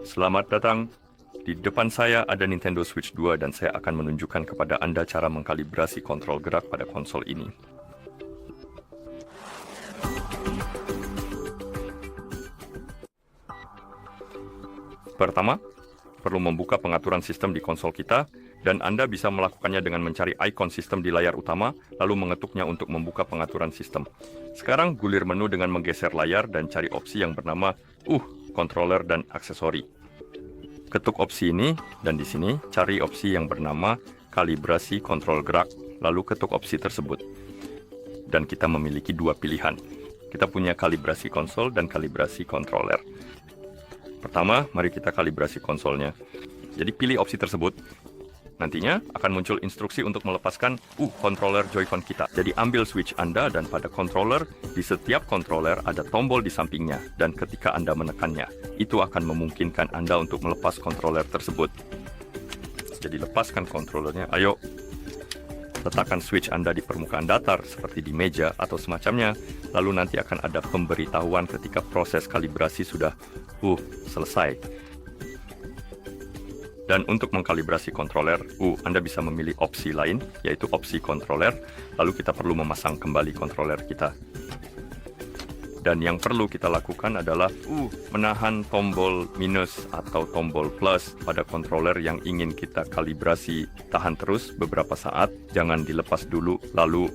Selamat datang. Di depan saya ada Nintendo Switch 2 dan saya akan menunjukkan kepada Anda cara mengkalibrasi kontrol gerak pada konsol ini. Pertama, perlu membuka pengaturan sistem di konsol kita, dan Anda bisa melakukannya dengan mencari ikon sistem di layar utama, lalu mengetuknya untuk membuka pengaturan sistem. Sekarang gulir menu dengan menggeser layar dan cari opsi yang bernama controller dan aksesori. Ketuk opsi ini, dan di sini cari opsi yang bernama kalibrasi kontrol gerak, lalu ketuk opsi tersebut. Dan kita memiliki dua pilihan. Kita punya kalibrasi konsol dan kalibrasi controller. Pertama, mari kita kalibrasi konsolnya. Jadi pilih opsi tersebut. Nantinya akan muncul instruksi untuk melepaskan controller Joy-Con kita. Jadi ambil Switch Anda dan pada controller, di setiap controller ada tombol di sampingnya. Dan ketika Anda menekannya, itu akan memungkinkan Anda untuk melepas controller tersebut. Jadi lepaskan controllernya, ayo. Letakkan Switch Anda di permukaan datar seperti di meja atau semacamnya. Lalu nanti akan ada pemberitahuan ketika proses kalibrasi sudah selesai. Dan untuk mengkalibrasi controller, Anda bisa memilih opsi lain, yaitu opsi controller, lalu kita perlu memasang kembali controller kita. Dan yang perlu kita lakukan adalah menahan tombol minus atau tombol plus pada controller yang ingin kita kalibrasi. Tahan terus beberapa saat, jangan dilepas dulu, lalu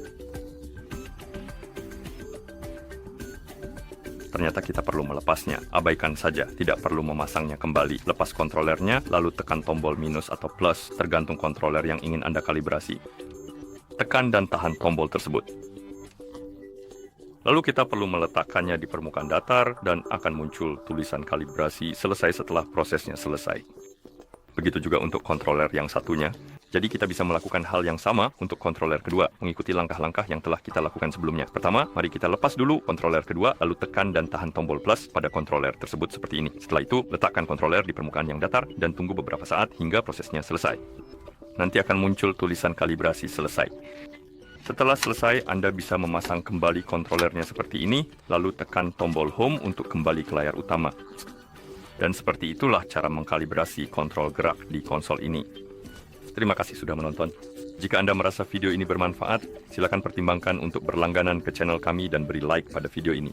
ternyata kita perlu melepasnya. Abaikan saja, tidak perlu memasangnya kembali. Lepas kontrolernya, lalu tekan tombol minus atau plus, tergantung kontroler yang ingin Anda kalibrasi. Tekan dan tahan tombol tersebut. Lalu kita perlu meletakkannya di permukaan datar dan akan muncul tulisan kalibrasi selesai setelah prosesnya selesai. Begitu juga untuk kontroler yang satunya. Jadi kita bisa melakukan hal yang sama untuk kontroler kedua, mengikuti langkah-langkah yang telah kita lakukan sebelumnya. Pertama, mari kita lepas dulu kontroler kedua, lalu tekan dan tahan tombol plus pada kontroler tersebut seperti ini. Setelah itu, letakkan kontroler di permukaan yang datar dan tunggu beberapa saat hingga prosesnya selesai. Nanti akan muncul tulisan kalibrasi selesai. Setelah selesai, Anda bisa memasang kembali kontrolernya seperti ini, lalu tekan tombol home untuk kembali ke layar utama. Dan seperti itulah cara mengkalibrasi kontrol gerak di konsol ini. Terima kasih sudah menonton. Jika Anda merasa video ini bermanfaat, silakan pertimbangkan untuk berlangganan ke channel kami dan beri like pada video ini.